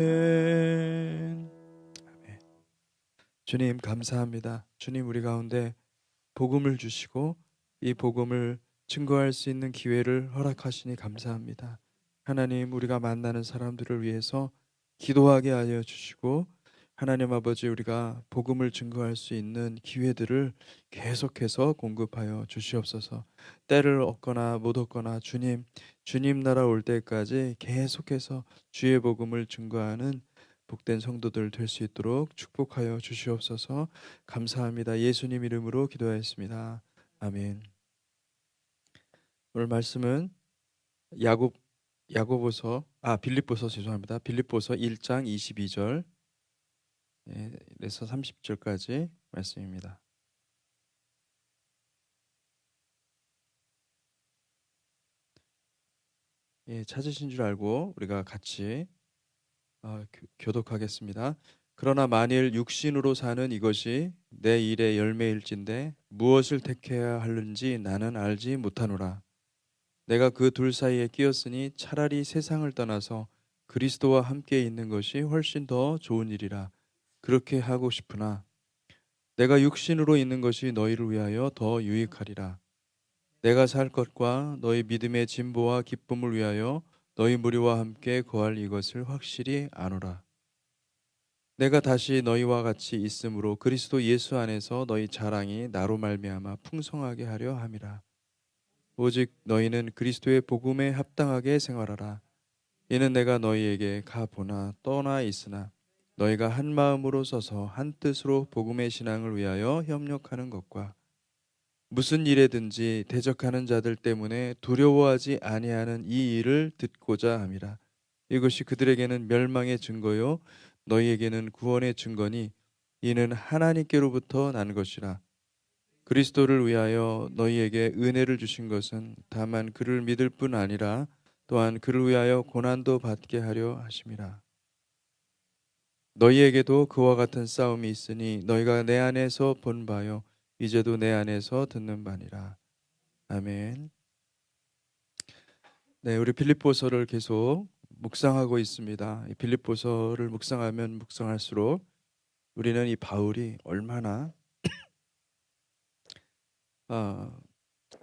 아멘. 주님 감사합니다. 주님 우리 가운데 복음을 주시고 이 복음을 증거할 수 있는 기회를 허락하시니 감사합니다. 하나님 우리가 만나는 사람들을 위해서 기도하게 하여 주시고 하나님 아버지 우리가 복음을 증거할 수 있는 기회들을 계속해서 공급하여 주시옵소서. 때를 얻거나 못 얻거나 주님 나라 올 때까지 계속해서 주의 복음을 증거하는 복된 성도들 될 수 있도록 축복하여 주시옵소서. 감사합니다. 예수님 이름으로 기도하였습니다. 아멘. 오늘 말씀은 야곱 야고보서 빌립보서 죄송합니다. 빌립보서 1장 22절 에서 30절까지 말씀입니다. 찾으신 줄 알고 우리가 같이 교독하겠습니다. 그러나 만일 육신으로 사는 이것이 내 일의 열매일진데 무엇을 택해야 하는지 나는 알지 못하노라. 내가 그 둘 사이에 끼었으니 차라리 세상을 떠나서 그리스도와 함께 있는 것이 훨씬 더 좋은 일이라. 그렇게 하고 싶으나 내가 육신으로 있는 것이 너희를 위하여 더 유익하리라. 내가 살 것과 너희 믿음의 진보와 기쁨을 위하여 너희 무리와 함께 거할 이것을 확실히 아노라. 내가 다시 너희와 같이 있으므로 그리스도 예수 안에서 너희 자랑이 나로 말미암아 풍성하게 하려 함이라. 오직 너희는 그리스도의 복음에 합당하게 생활하라. 이는 내가 너희에게 가보나 떠나 있으나 너희가 한 마음으로 서서 한 뜻으로 복음의 신앙을 위하여 협력하는 것과 무슨 일에든지 대적하는 자들 때문에 두려워하지 아니하는 이 일을 듣고자 함이라. 이것이 그들에게는 멸망의 증거요 너희에게는 구원의 증거니 이는 하나님께로부터 난 것이라. 그리스도를 위하여 너희에게 은혜를 주신 것은 다만 그를 믿을 뿐 아니라 또한 그를 위하여 고난도 받게 하려 하심이라. 너희에게도 그와 같은 싸움이 있으니 너희가 내 안에서 본 바요 이제도 내 안에서 듣는 바니라. 아멘. 네, 우리 빌립보서를 계속 묵상하고 있습니다. 이 빌립보서를 묵상하면 묵상할수록 우리는 이 바울이 얼마나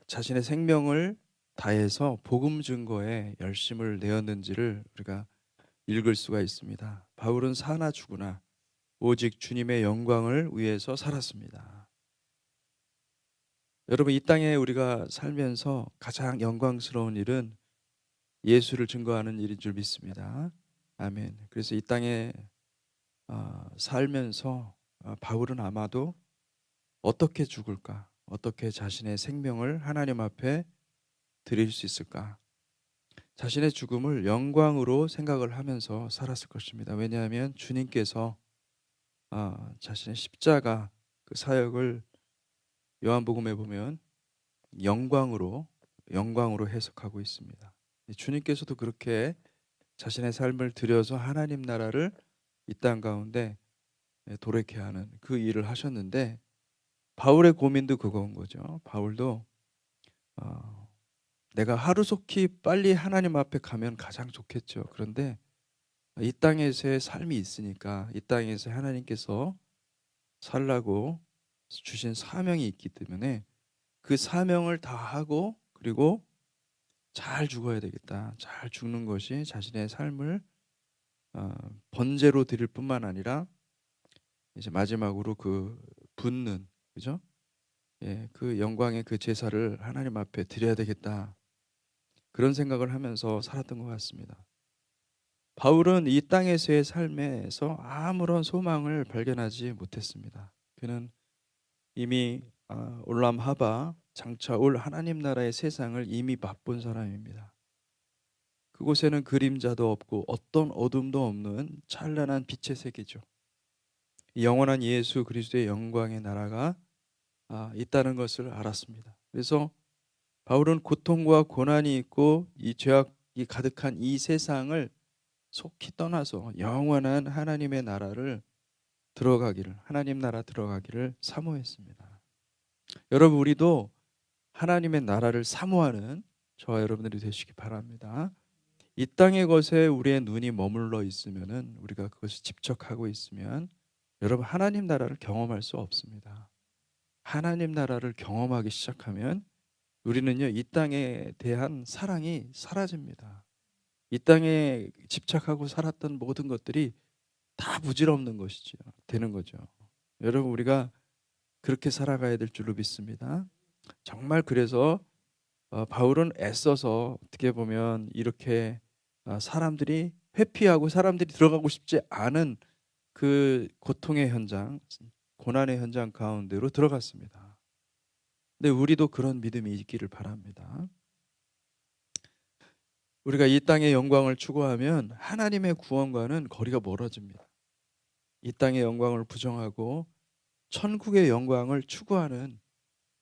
자신의 생명을 다해서 복음 증거에 열심을 내었는지를 우리가 읽을 수가 있습니다. 바울은 사나 죽으나 오직 주님의 영광을 위해서 살았습니다. 여러분 이 땅에 우리가 살면서 가장 영광스러운 일은 예수를 증거하는 일인 줄 믿습니다. 아멘. 그래서 이 땅에 살면서 바울은 아마도 어떻게 죽을까? 어떻게 자신의 생명을 하나님 앞에 드릴 수 있을까? 자신의 죽음을 영광으로 생각을 하면서 살았을 것입니다. 왜냐하면 주님께서 자신의 십자가 그 사역을 요한복음에 보면 영광으로 해석하고 있습니다. 주님께서도 그렇게 자신의 삶을 들여서 하나님 나라를 이 땅 가운데 도래케 하는 그 일을 하셨는데 바울의 고민도 그거인 거죠. 바울도 내가 하루속히 빨리 하나님 앞에 가면 가장 좋겠죠. 그런데 이 땅에서의 삶이 있으니까 이 땅에서 하나님께서 살라고 주신 사명이 있기 때문에 그 사명을 다 하고 그리고 잘 죽어야 되겠다. 잘 죽는 것이 자신의 삶을 번제로 드릴 뿐만 아니라 이제 마지막으로 그 붙는 그죠? 그 영광의 그 제사를 하나님 앞에 드려야 되겠다. 그런 생각을 하면서 살았던 것 같습니다. 바울은 이 땅에서의 삶에서 아무런 소망을 발견하지 못했습니다. 그는 이미 올람하바 장차 올 하나님 나라의 세상을 이미 맛본 사람입니다. 그곳에는 그림자도 없고 어떤 어둠도 없는 찬란한 빛의 세계죠. 영원한 예수 그리스도의 영광의 나라가 있다는 것을 알았습니다. 그래서 바울은 고통과 고난이 있고 이 죄악이 가득한 이 세상을 속히 떠나서 영원한 하나님의 나라를 하나님 나라 들어가기를 사모했습니다. 여러분 우리도 하나님의 나라를 사모하는 저와 여러분들이 되시기 바랍니다. 이 땅의 것에 우리의 눈이 머물러 있으면은, 우리가 그것이 집착하고 있으면 여러분 하나님 나라를 경험할 수 없습니다. 하나님 나라를 경험하기 시작하면 우리는요, 이 땅에 대한 사랑이 사라집니다. 이 땅에 집착하고 살았던 모든 것들이 다 부질없는 것이죠. 되는 거죠. 여러분, 우리가 그렇게 살아가야 될 줄로 믿습니다. 정말 그래서 바울은 애써서 어떻게 보면 이렇게 사람들이 회피하고 사람들이 들어가고 싶지 않은 그 고통의 현장, 고난의 현장 가운데로 들어갔습니다. 근데 우리도 그런 믿음이 있기를 바랍니다. 우리가 이 땅의 영광을 추구하면 하나님의 구원과는 거리가 멀어집니다. 이 땅의 영광을 부정하고 천국의 영광을 추구하는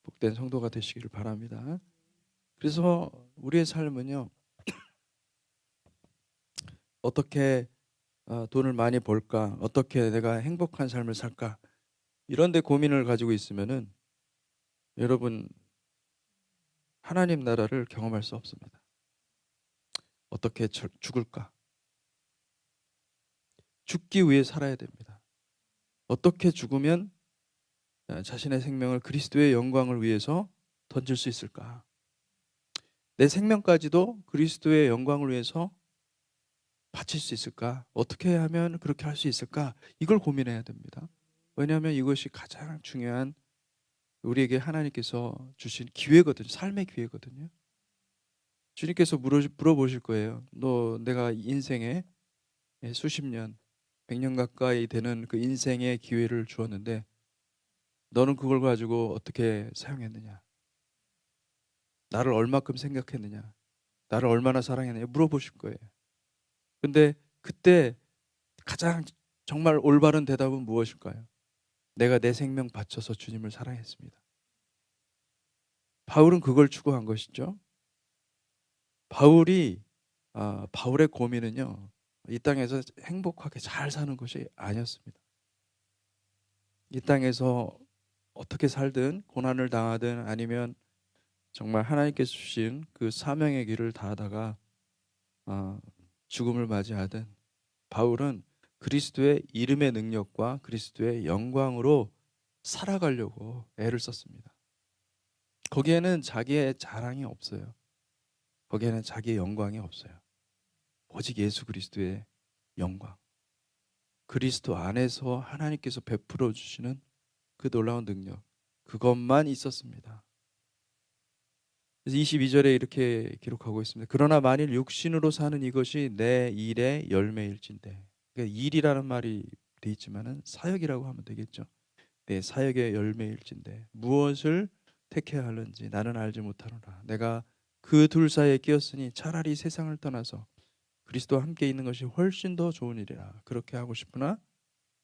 복된 성도가 되시기를 바랍니다. 그래서 우리의 삶은요, 어떻게 돈을 많이 벌까? 어떻게 내가 행복한 삶을 살까? 이런 데 고민을 가지고 있으면은 여러분 하나님 나라를 경험할 수 없습니다. 어떻게 죽을까? 죽기 위해 살아야 됩니다. 어떻게 죽으면 자신의 생명을 그리스도의 영광을 위해서 던질 수 있을까? 내 생명까지도 그리스도의 영광을 위해서 바칠 수 있을까? 어떻게 하면 그렇게 할 수 있을까? 이걸 고민해야 됩니다. 왜냐하면 이것이 가장 중요한 우리에게 하나님께서 주신 기회거든요. 삶의 기회거든요. 주님께서 물어보실 거예요. 너 내가 인생에 수십 년, 100년 가까이 되는 그 인생의 기회를 주었는데 너는 그걸 가지고 어떻게 사용했느냐? 나를 얼마큼 생각했느냐? 나를 얼마나 사랑했느냐? 물어보실 거예요. 근데 그때 가장 정말 올바른 대답은 무엇일까요? 내가 내 생명 바쳐서 주님을 사랑했습니다. 바울은 그걸 추구한 것이죠. 바울의 고민은요, 이 땅에서 행복하게 잘 사는 것이 아니었습니다. 이 땅에서 어떻게 살든 고난을 당하든 아니면 정말 하나님께서 주신 그 사명의 길을 다하다가 죽음을 맞이하든 바울은 그리스도의 이름의 능력과 그리스도의 영광으로 살아가려고 애를 썼습니다. 거기에는 자기의 자랑이 없어요. 거기에는 자기의 영광이 없어요. 오직 예수 그리스도의 영광. 그리스도 안에서 하나님께서 베풀어 주시는 그 놀라운 능력. 그것만 있었습니다. 그래서 22절에 이렇게 기록하고 있습니다. 그러나 만일 육신으로 사는 이것이 내 일의 열매일진데. 그러니까 일이라는 말이 돼 있지만은 사역이라고 하면 되겠죠. 내 사역의 열매일진데 무엇을 택해야 하는지 나는 알지 못하노라. 내가 그 둘 사이에 끼었으니 차라리 세상을 떠나서 그리스도와 함께 있는 것이 훨씬 더 좋은 일이라. 그렇게 하고 싶으나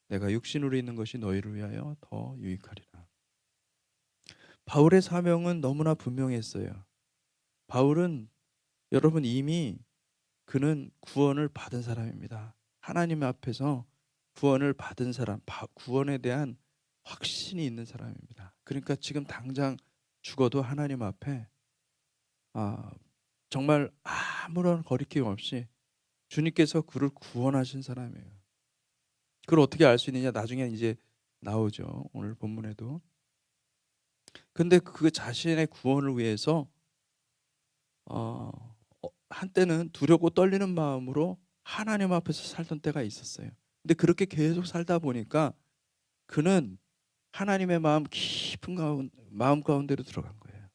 내가 육신으로 있는 것이 너희를 위하여 더 유익하리라. 바울의 사명은 너무나 분명했어요. 바울은 여러분 이미 그는 구원을 받은 사람입니다. 하나님 앞에서 구원을 받은 사람, 구원에 대한 확신이 있는 사람입니다. 그러니까 지금 당장 죽어도 하나님 앞에 정말 아무런 거리낌 없이 주님께서 그를 구원하신 사람이에요. 그걸 어떻게 알 수 있느냐? 나중에 이제 나오죠. 오늘 본문에도. 근데 그 자신의 구원을 위해서 한때는 두렵고 떨리는 마음으로 하나님 앞에서 살던 때가 있었어요. 근데 그렇게 계속 살다 보니까 그는 하나님의 마음 깊은 마음 가운데로 들어간 거예요.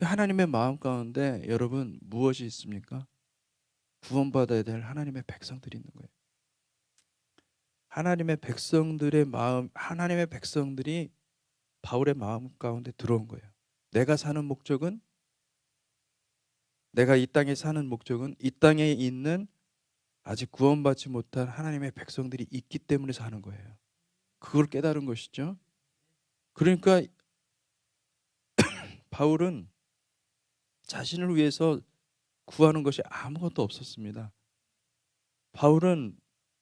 하나님의 마음 가운데 여러분 무엇이 있습니까? 구원받아야 될 하나님의 백성들이 있는 거예요. 하나님의 백성들의 마음, 하나님의 백성들이 바울의 마음 가운데 들어온 거예요. 내가 사는 목적은, 내가 이 땅에 사는 목적은 이 땅에 있는 아직 구원받지 못한 하나님의 백성들이 있기 때문에 사는 거예요. 그걸 깨달은 것이죠. 그러니까 바울은 자신을 위해서 구하는 것이 아무것도 없었습니다. 바울은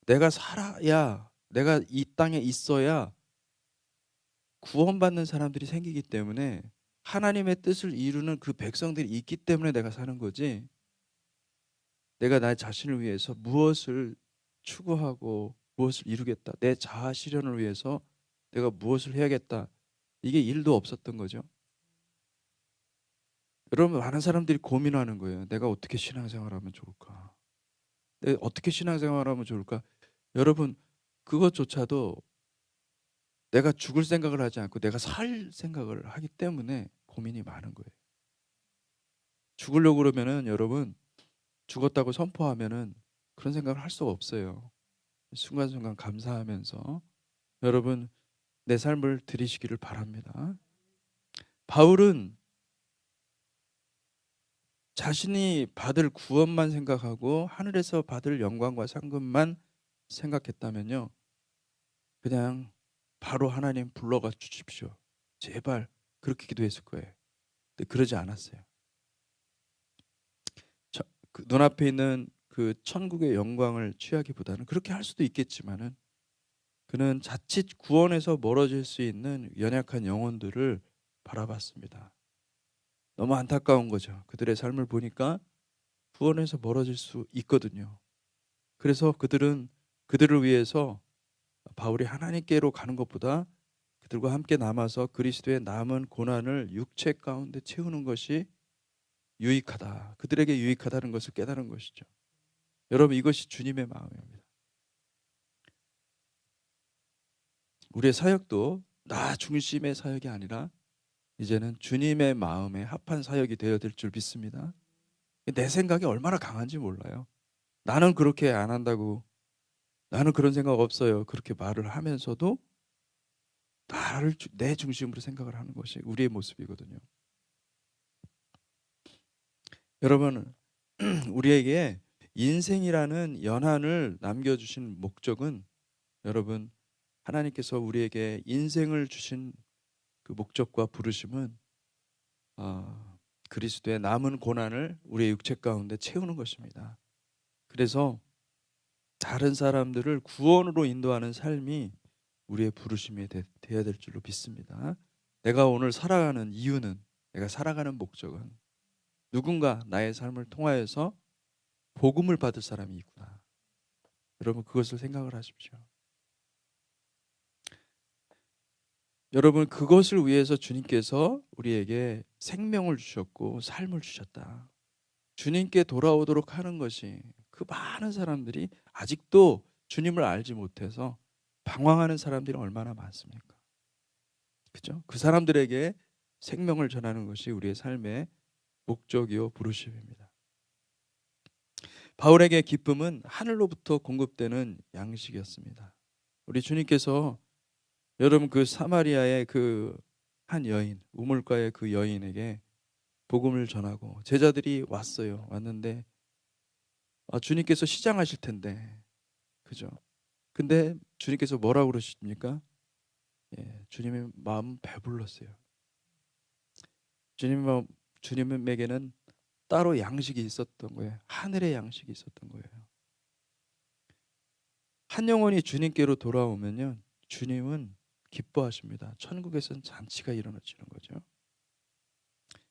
내가 살아야, 내가 이 땅에 있어야 구원받는 사람들이 생기기 때문에 하나님의 뜻을 이루는 그 백성들이 있기 때문에 내가 사는 거지. 내가 나 자신을 위해서 무엇을 추구하고 무엇을 이루겠다. 내 자아 실현을 위해서 내가 무엇을 해야겠다. 이게 일도 없었던 거죠. 여러분 많은 사람들이 고민하는 거예요. 내가 어떻게 신앙생활하면 좋을까? 내가 어떻게 신앙생활하면 좋을까? 여러분 그것조차도 내가 죽을 생각을 하지 않고 내가 살 생각을 하기 때문에 고민이 많은 거예요. 죽으려고 그러면은 여러분 죽었다고 선포하면은 그런 생각을 할 수가 없어요. 순간순간 감사하면서 여러분 내 삶을 들이시기를 바랍니다. 바울은 자신이 받을 구원만 생각하고 하늘에서 받을 영광과 상급만 생각했다면요. 그냥 바로 하나님 불러가 주십시오. 제발 그렇게 기도했을 거예요. 근데 그러지 않았어요. 그 눈앞에 있는 그 천국의 영광을 취하기보다는 그렇게 할 수도 있겠지만은 그는 자칫 구원에서 멀어질 수 있는 연약한 영혼들을 바라봤습니다. 너무 안타까운 거죠. 그들의 삶을 보니까 구원에서 멀어질 수 있거든요. 그래서 그들은 그들을 위해서 바울이 하나님께로 가는 것보다 그들과 함께 남아서 그리스도의 남은 고난을 육체 가운데 채우는 것이 유익하다. 그들에게 유익하다는 것을 깨달은 것이죠. 여러분 이것이 주님의 마음입니다. 우리의 사역도 나 중심의 사역이 아니라 이제는 주님의 마음에 합한 사역이 되어야 될 줄 믿습니다. 내 생각이 얼마나 강한지 몰라요. 나는 그렇게 안 한다고, 나는 그런 생각 없어요. 그렇게 말을 하면서도 나를 내 중심으로 생각을 하는 것이 우리의 모습이거든요. 여러분, 우리에게 인생이라는 연한을 남겨주신 목적은 여러분 하나님께서 우리에게 인생을 주신 그 목적과 부르심은 그리스도의 남은 고난을 우리의 육체 가운데 채우는 것입니다. 그래서 다른 사람들을 구원으로 인도하는 삶이 우리의 부르심이 되어야 될 줄로 믿습니다. 내가 오늘 살아가는 이유는, 내가 살아가는 목적은 누군가 나의 삶을 통하여서 복음을 받을 사람이 있구나. 여러분 그것을 생각을 하십시오. 여러분 그것을 위해서 주님께서 우리에게 생명을 주셨고 삶을 주셨다. 주님께 돌아오도록 하는 것이 그 많은 사람들이 아직도 주님을 알지 못해서 방황하는 사람들이 얼마나 많습니까? 그죠? 그 사람들에게 생명을 전하는 것이 우리의 삶의 목적이요 부르심입니다. 바울에게 기쁨은 하늘로부터 공급되는 양식이었습니다. 우리 주님께서 여러분 그 사마리아의 그 한 여인, 우물가의 그 여인에게 복음을 전하고 제자들이 왔는데 주님께서 시장하실 텐데 그죠? 근데 주님께서 뭐라고 그러십니까? 주님의 마음 배불렀어요. 주님에게는 따로 양식이 있었던 거예요. 하늘의 양식이 있었던 거예요. 한 영혼이 주님께로 돌아오면요, 주님은 기뻐하십니다. 천국에서는 잔치가 일어나지는 거죠.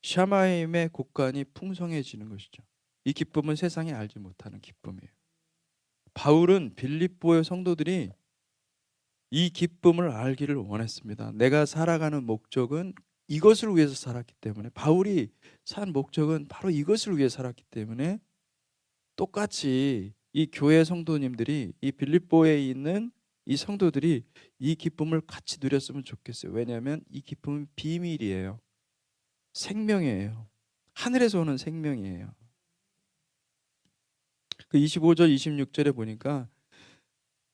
샤마임의 곡간이 풍성해지는 것이죠. 이 기쁨은 세상이 알지 못하는 기쁨이에요. 바울은 빌립보의 성도들이 이 기쁨을 알기를 원했습니다. 내가 살아가는 목적은 이것을 위해서 살았기 때문에, 바울이 산 목적은 바로 이것을 위해 살았기 때문에 똑같이 이 교회 성도님들이, 이 빌립보에 있는 이 성도들이 이 기쁨을 같이 누렸으면 좋겠어요. 왜냐하면 이 기쁨은 비밀이에요. 생명이에요. 하늘에서 오는 생명이에요. 그 25절 26절에 보니까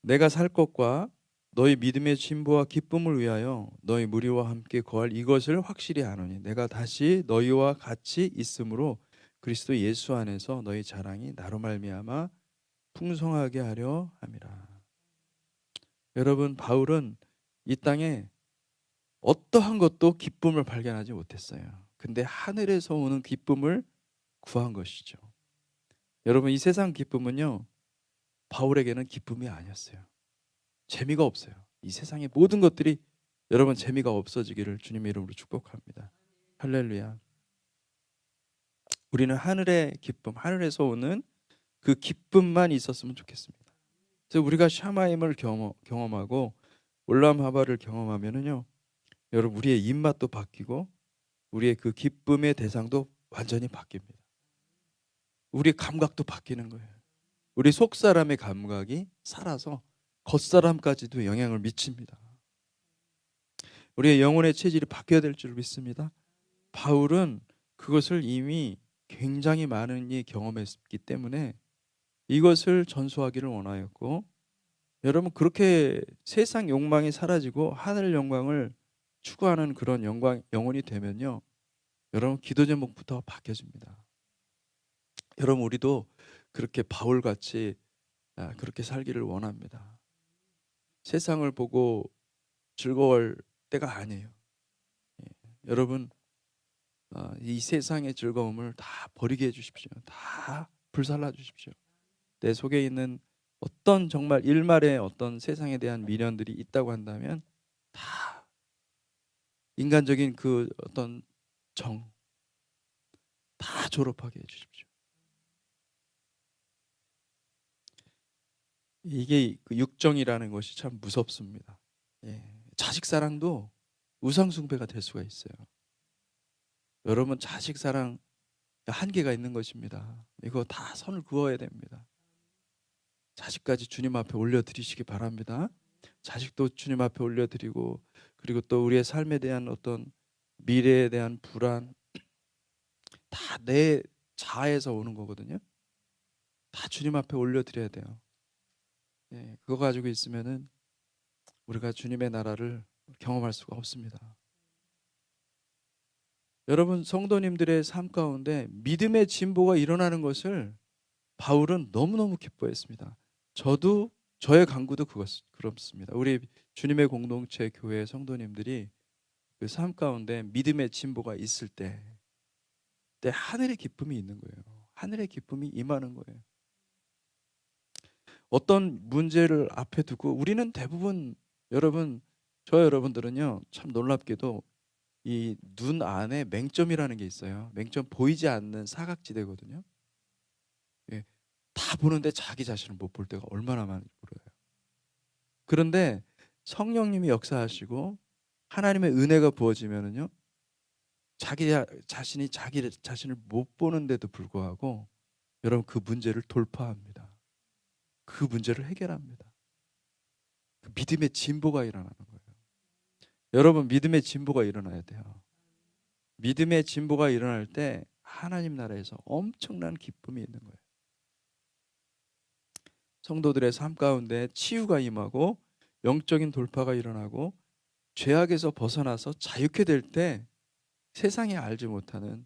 내가 살 것과 너희 믿음의 진보와 기쁨을 위하여 너희 무리와 함께 거할 이것을 확실히 아노니 내가 다시 너희와 같이 있으므로 그리스도 예수 안에서 너희 자랑이 나로 말미암아 풍성하게 하려 함이라. 여러분 바울은 이 땅에 어떠한 것도 기쁨을 발견하지 못했어요. 근데 하늘에서 오는 기쁨을 구한 것이죠. 여러분 이 세상 기쁨은요 바울에게는 기쁨이 아니었어요. 재미가 없어요. 이 세상의 모든 것들이 여러분 재미가 없어지기를 주님의 이름으로 축복합니다. 할렐루야. 우리는 하늘의 기쁨, 하늘에서 오는 그 기쁨만 있었으면 좋겠습니다. 그래서 우리가 샤마임을 경험하고 올람 하바를 경험하면은요, 여러분 우리의 입맛도 바뀌고 우리의 그 기쁨의 대상도 완전히 바뀝니다. 우리의 감각도 바뀌는 거예요. 우리 속 사람의 감각이 살아서 겉사람까지도 영향을 미칩니다. 우리의 영혼의 체질이 바뀌어야 될 줄 믿습니다. 바울은 그것을 이미 굉장히 많이 경험했기 때문에 이것을 전수하기를 원하였고, 여러분 그렇게 세상 욕망이 사라지고 하늘 영광을 추구하는 그런 영혼이 되면요, 여러분 기도 제목부터 바뀌어집니다. 여러분 우리도 그렇게 바울같이 그렇게 살기를 원합니다. 세상을 보고 즐거울 때가 아니에요. 여러분 이 세상의 즐거움을 다 버리게 해주십시오. 다 불살라 주십시오. 내 속에 있는 어떤 정말 일말의 어떤 세상에 대한 미련들이 있다고 한다면 다 인간적인 그 어떤 정 다 졸업하게 해주십시오. 이게 그 육정이라는 것이 참 무섭습니다. 자식 사랑도 우상 숭배가 될 수가 있어요. 여러분 자식 사랑 한계가 있는 것입니다. 이거 다 선을 그어야 됩니다. 자식까지 주님 앞에 올려드리시기 바랍니다. 자식도 주님 앞에 올려드리고, 그리고 또 우리의 삶에 대한 어떤 미래에 대한 불안 다 내 자아에서 오는 거거든요. 다 주님 앞에 올려드려야 돼요. 그거 가지고 있으면은 우리가 주님의 나라를 경험할 수가 없습니다. 여러분 성도님들의 삶 가운데 믿음의 진보가 일어나는 것을 바울은 너무너무 기뻐했습니다. 저도 저의 간구도 그렇습니다. 우리 주님의 공동체 교회 성도님들이 그 삶 가운데 믿음의 진보가 있을 때 하늘의 기쁨이 있는 거예요. 하늘의 기쁨이 임하는 거예요. 어떤 문제를 앞에 두고 우리는 대부분 여러분 여러분들은요 참 놀랍게도 이 눈 안에 맹점이라는 게 있어요. 맹점 보이지 않는 사각지대거든요. 다 보는데 자기 자신을 못 볼 때가 얼마나 많은지 몰라요. 그런데 성령님이 역사하시고 하나님의 은혜가 부어지면은요, 자기 자신을 못 보는데도 불구하고 여러분 그 문제를 돌파합니다. 그 문제를 해결합니다. 그 믿음의 진보가 일어나는 거예요. 여러분 믿음의 진보가 일어나야 돼요. 믿음의 진보가 일어날 때 하나님 나라에서 엄청난 기쁨이 있는 거예요. 성도들의 삶 가운데 치유가 임하고 영적인 돌파가 일어나고 죄악에서 벗어나서 자유케 될 때 세상이 알지 못하는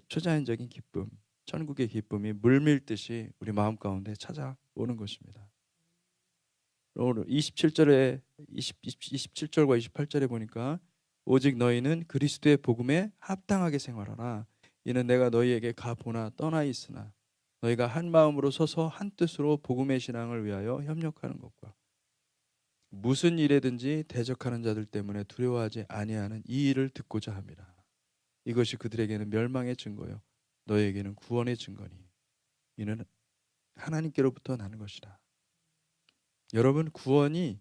초자연적인 기쁨, 천국의 기쁨이 물밀듯이 우리 마음 가운데 찾아오는 것입니다. 오늘 27절과 28절에 보니까 오직 너희는 그리스도의 복음에 합당하게 생활하라. 이는 내가 너희에게 가보나 떠나 있으나 너희가 한 마음으로 서서 한 뜻으로 복음의 신앙을 위하여 협력하는 것과 무슨 일에든지 대적하는 자들 때문에 두려워하지 아니하는 이 일을 듣고자 합니다. 이것이 그들에게는 멸망의 증거요 너희에게는 구원의 증거니 이는 하나님께로부터 나는 것이라. 여러분 구원의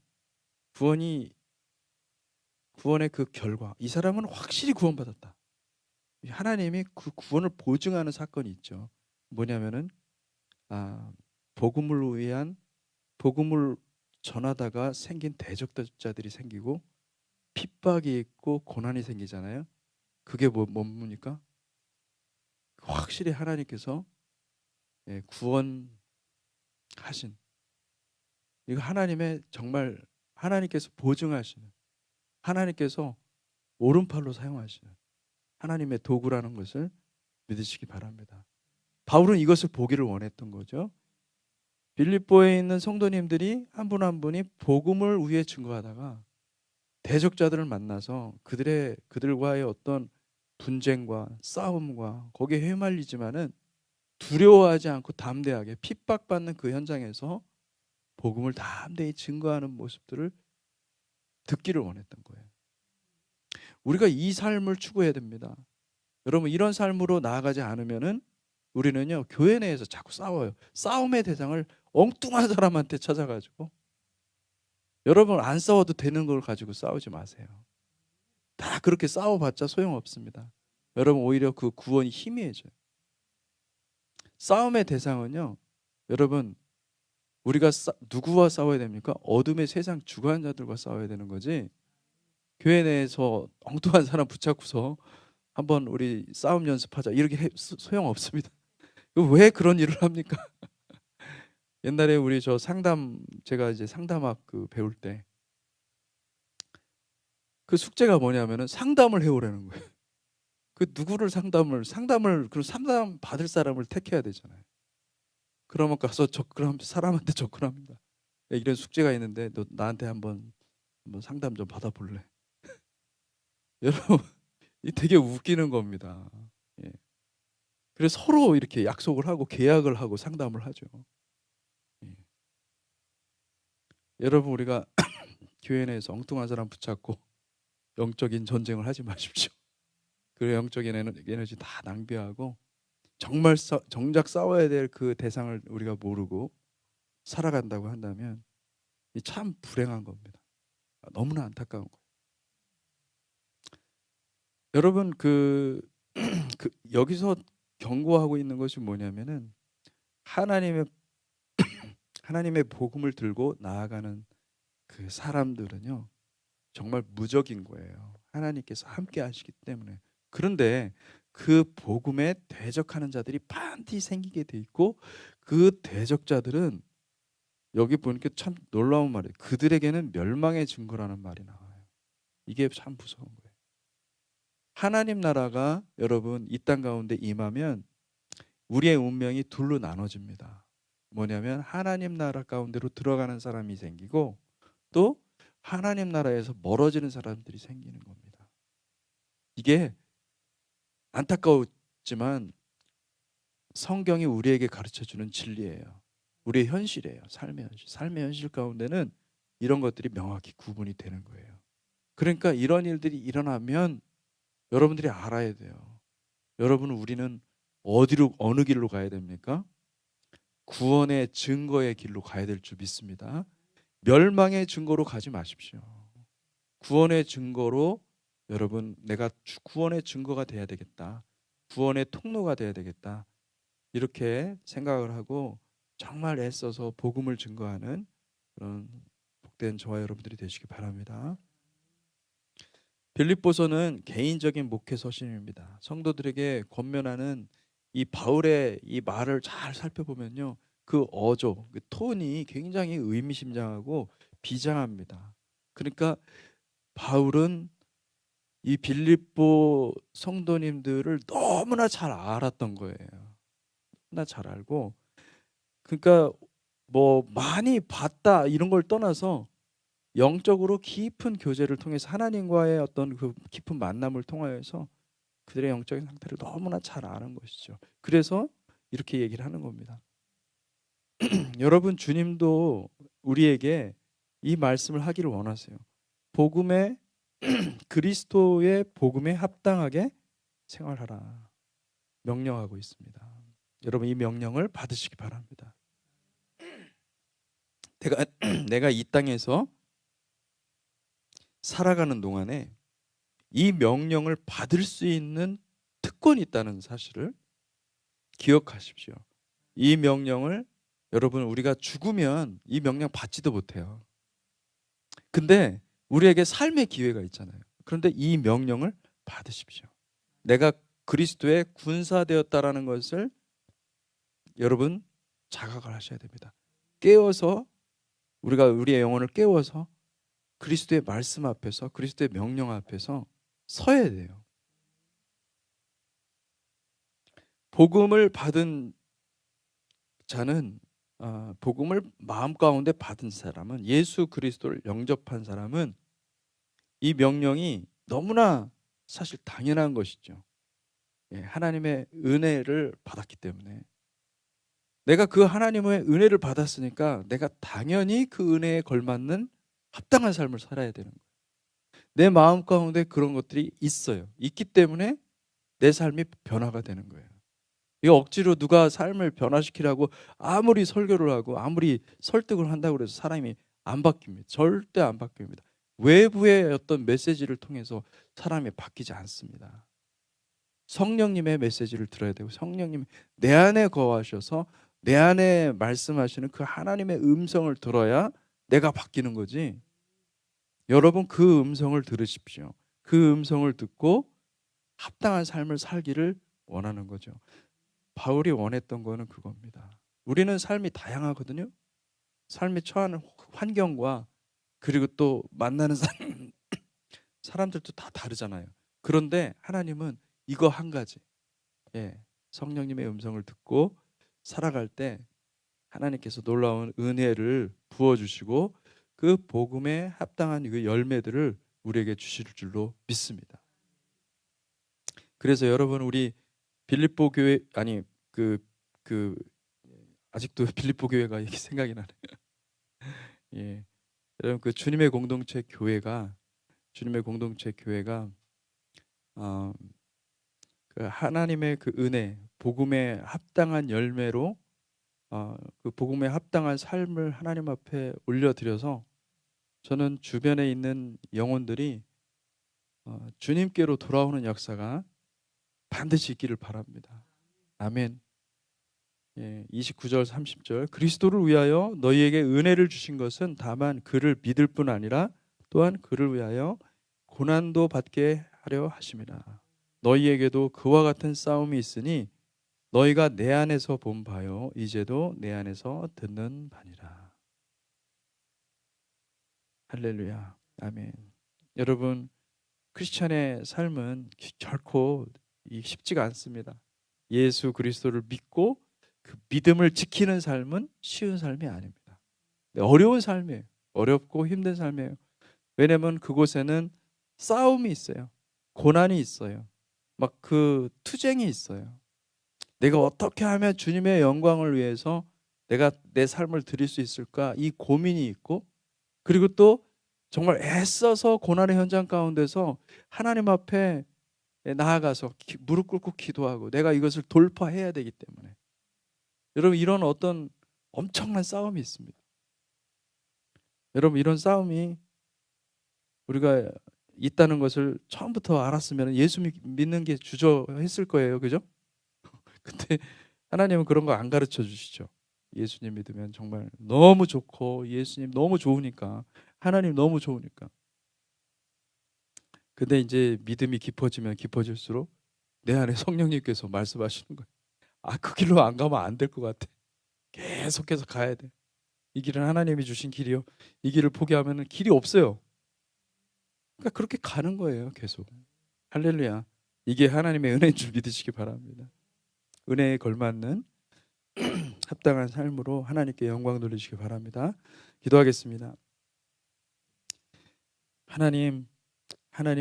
그 결과, 이 사람은 확실히 구원받았다. 하나님이 그 구원을 보증하는 사건이 있죠. 뭐냐면은 복음을 전하다가 생긴 대적자들이 생기고 핍박이 있고 고난이 생기잖아요. 그게 뭡니까? 확실히 하나님께서 구원하신, 이거 하나님의 정말 하나님께서 보증하시는, 하나님께서 오른팔로 사용하시는 하나님의 도구라는 것을 믿으시기 바랍니다. 바울은 이것을 보기를 원했던 거죠. 빌립보에 있는 성도님들이 한 분 한 분이 복음을 위해 증거하다가 대적자들을 만나서 그들과의 어떤 분쟁과 싸움과 거기에 휘말리지만은 두려워하지 않고 담대하게 핍박받는 그 현장에서 복음을 담대히 증거하는 모습들을 듣기를 원했던 거예요. 우리가 이 삶을 추구해야 됩니다. 여러분 이런 삶으로 나아가지 않으면은 우리는요 교회 내에서 자꾸 싸워요. 싸움의 대상을 엉뚱한 사람한테 찾아가지고, 여러분 안 싸워도 되는 걸 가지고 싸우지 마세요. 다 그렇게 싸워봤자 소용없습니다. 여러분 오히려 그 구원이 희미해져요. 싸움의 대상은요, 여러분 우리가 누구와 싸워야 됩니까? 어둠의 세상 주관자들과 싸워야 되는 거지, 교회 내에서 엉뚱한 사람 붙잡고서 한번 우리 싸움 연습하자 이렇게 소용없습니다. 왜 그런 일을 합니까? 옛날에 우리 저 상담, 제가 이제 상담학 그 배울 때 그 숙제가 뭐냐면은 상담을 해오라는 거예요. 그 누구를 상담을 그럼 상담 받을 사람을 택해야 되잖아요. 그러면 가서 접근하면 사람한테 접근합니다. 야, 이런 숙제가 있는데 너 나한테 한번 상담 좀 받아볼래? 여러분 이 되게 웃기는 겁니다. 예. 그래서 서로 이렇게 약속을 하고 계약을 하고 상담을 하죠. 예. 여러분 우리가 교회 내에서 엉뚱한 사람 붙잡고 영적인 전쟁을 하지 마십시오. 그 영적인 에너지 다 낭비하고 정말 정작 싸워야 될 그 대상을 우리가 모르고 살아간다고 한다면 참 불행한 겁니다. 너무나 안타까운 거예요. 여러분 여기서 경고하고 있는 것이 뭐냐면은 하나님의 복음을 들고 나아가는 그 사람들은요 정말 무적인 거예요. 하나님께서 함께 하시기 때문에. 그런데 그 복음에 대적하는 자들이 반드시 생기게 돼 있고, 그 대적자들은 여기 보니까 참 놀라운 말이에요. 그들에게는 멸망의 증거라는 말이 나와요. 이게 참 무서운 거예요. 하나님 나라가 여러분 이 땅 가운데 임하면 우리의 운명이 둘로 나눠집니다. 뭐냐면 하나님 나라 가운데로 들어가는 사람이 생기고, 또 하나님 나라에서 멀어지는 사람들이 생기는 겁니다. 이게 안타까웠지만 성경이 우리에게 가르쳐주는 진리예요. 우리의 현실이에요. 삶의 현실 가운데는 이런 것들이 명확히 구분이 되는 거예요. 그러니까 이런 일들이 일어나면 여러분들이 알아야 돼요. 여러분 우리는 어느 길로 가야 됩니까? 구원의 증거의 길로 가야 될 줄 믿습니다. 멸망의 증거로 가지 마십시오. 구원의 증거로, 여러분 내가 구원의 증거가 돼야 되겠다, 구원의 통로가 돼야 되겠다, 이렇게 생각을 하고 정말 애써서 복음을 증거하는 그런 복된 저와 여러분들이 되시기 바랍니다. 빌립보서는 개인적인 목회 서신입니다. 성도들에게 권면하는 이 바울의 이 말을 잘 살펴보면요, 그 어조, 그 톤이 굉장히 의미심장하고 비장합니다. 그러니까 바울은 이 빌립보 성도님들을 너무나 잘 알았던 거예요. 너무나 잘 알고, 그러니까 뭐 많이 봤다 이런 걸 떠나서 영적으로 깊은 교제를 통해서 하나님과의 어떤 그 깊은 만남을 통하여서 그들의 영적인 상태를 너무나 잘 아는 것이죠. 그래서 이렇게 얘기를 하는 겁니다. 여러분 주님도 우리에게 이 말씀을 하기를 원하세요. 복음의 그리스도의 복음에 합당하게 생활하라 명령하고 있습니다. 여러분 이 명령을 받으시기 바랍니다. 내가 이 땅에서 살아가는 동안에 이 명령을 받을 수 있는 특권이 있다는 사실을 기억하십시오. 이 명령을 여러분 우리가 죽으면 이 명령 받지도 못해요. 근데 우리에게 삶의 기회가 있잖아요. 그런데 이 명령을 받으십시오. 내가 그리스도의 군사되었다라는 것을 여러분 자각을 하셔야 됩니다. 깨워서 우리의 영혼을 깨워서 그리스도의 말씀 앞에서, 그리스도의 명령 앞에서 서야 돼요. 복음을 받은 자는, 복음을 마음 가운데 받은 사람은, 예수 그리스도를 영접한 사람은 이 명령이 너무나 사실 당연한 것이죠. 하나님의 은혜를 받았기 때문에, 내가 그 하나님의 은혜를 받았으니까 내가 당연히 그 은혜에 걸맞는 합당한 삶을 살아야 되는 거예요. 내 마음 가운데 그런 것들이 있어요. 있기 때문에 내 삶이 변화가 되는 거예요. 이거 억지로 누가 삶을 변화시키라고 아무리 설교를 하고 아무리 설득을 한다고 해서 사람이 안 바뀝니다. 절대 안 바뀝니다. 외부의 어떤 메시지를 통해서 사람이 바뀌지 않습니다. 성령님의 메시지를 들어야 되고 성령님이 내 안에 거하셔서 내 안에 말씀하시는 그 하나님의 음성을 들어야 내가 바뀌는 거지. 여러분 그 음성을 들으십시오. 그 음성을 듣고 합당한 삶을 살기를 원하는 거죠. 바울이 원했던 거는 그겁니다. 우리는 삶이 다양하거든요. 삶에 처한 환경과 그리고 또 만나는 사람들도 다 다르잖아요. 그런데 하나님은 이거 한 가지, 성령님의 음성을 듣고 살아갈 때 하나님께서 놀라운 은혜를 부어주시고 그 복음에 합당한 그 열매들을 우리에게 주실 줄로 믿습니다. 그래서 여러분 우리 빌립보 교회 그 아직도 빌립보 교회가 이렇게 생각이 나네요. 예, 여러분 그 주님의 공동체 교회가 어, 그 하나님의 그 은혜, 복음에 합당한 열매로 그 복음에 합당한 삶을 하나님 앞에 올려드려서 저는 주변에 있는 영혼들이 주님께로 돌아오는 역사가 반드시 있기를 바랍니다. 아멘. 29절 30절 그리스도를 위하여 너희에게 은혜를 주신 것은 다만 그를 믿을 뿐 아니라 또한 그를 위하여 고난도 받게 하려 하심이라. 너희에게도 그와 같은 싸움이 있으니 너희가 내 안에서 본 바요 이제도 내 안에서 듣는 바니라. 할렐루야. 아멘. 여러분 크리스찬의 삶은 결코 쉽지가 않습니다. 예수 그리스도를 믿고 그 믿음을 지키는 삶은 쉬운 삶이 아닙니다. 어려운 삶이에요. 어렵고 힘든 삶이에요. 왜냐하면 그곳에는 싸움이 있어요. 고난이 있어요. 막 그 투쟁이 있어요. 내가 어떻게 하면 주님의 영광을 위해서 내가 내 삶을 드릴 수 있을까? 이 고민이 있고 그리고 또 정말 애써서 고난의 현장 가운데서 하나님 앞에 나아가서 무릎 꿇고 기도하고 내가 이것을 돌파해야 되기 때문에 여러분 이런 어떤 엄청난 싸움이 있습니다. 여러분 이런 싸움이 우리가 있다는 것을 처음부터 알았으면 예수 믿는 게 주저했을 거예요. 그죠? 근데 하나님은 그런 거 안 가르쳐 주시죠. 예수님 믿으면 정말 너무 좋고 예수님 너무 좋으니까 하나님 너무 좋으니까. 근데 이제 믿음이 깊어지면 깊어질수록 내 안에 성령님께서 말씀하시는 거예요. 그 길로 안 가면 안 될 것 같아. 계속해서 가야 돼. 이 길은 하나님이 주신 길이요. 이 길을 포기하면 길이 없어요. 그러니까 그렇게 가는 거예요. 계속. 할렐루야. 이게 하나님의 은혜인 줄 믿으시기 바랍니다. 은혜에 걸맞는 합당한 삶으로 하나님께 영광 돌리시기 바랍니다. 기도하겠습니다. 하나님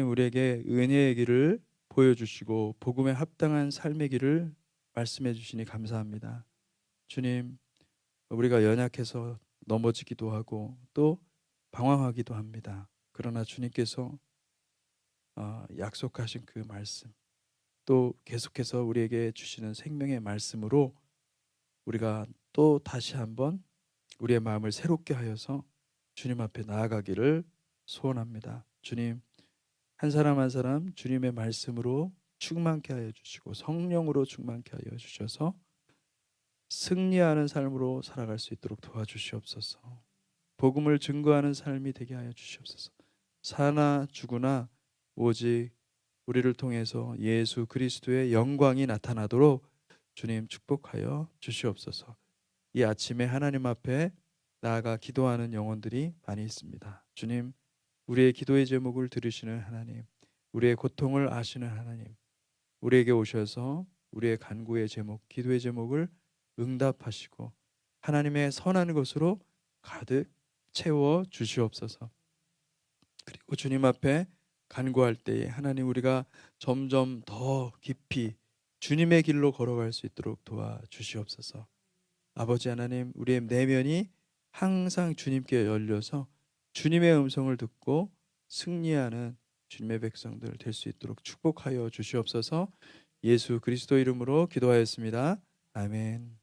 우리에게 은혜의 길을 보여주시고 복음에 합당한 삶의 길을 말씀해 주시니 감사합니다. 주님, 우리가 연약해서 넘어지기도 하고 또 방황하기도 합니다. 그러나 주님께서 약속하신 그 말씀 또 계속해서 우리에게 주시는 생명의 말씀으로 우리가 또 다시 한번 우리의 마음을 새롭게 하여서 주님 앞에 나아가기를 소원합니다. 주님, 한 사람 한 사람 주님의 말씀으로 충만케 하여 주시고 성령으로 충만케 하여 주셔서 승리하는 삶으로 살아갈 수 있도록 도와주시옵소서. 복음을 증거하는 삶이 되게 하여 주시옵소서. 사나 죽으나 오직 우리를 통해서 예수 그리스도의 영광이 나타나도록 주님 축복하여 주시옵소서. 이 아침에 하나님 앞에 나아가 기도하는 영혼들이 많이 있습니다. 주님, 우리의 기도의 제목을 들으시는 하나님, 우리의 고통을 아시는 하나님, 우리에게 오셔서 우리의 간구의 제목, 기도의 제목을 응답하시고 하나님의 선한 것으로 가득 채워 주시옵소서. 그리고 주님 앞에 간구할 때에 하나님 우리가 점점 더 깊이 주님의 길로 걸어갈 수 있도록 도와주시옵소서. 아버지 하나님, 우리의 내면이 항상 주님께 열려서 주님의 음성을 듣고 승리하는 주님의 백성들 될 수 있도록 축복하여 주시옵소서. 예수 그리스도 이름으로 기도하였습니다. 아멘.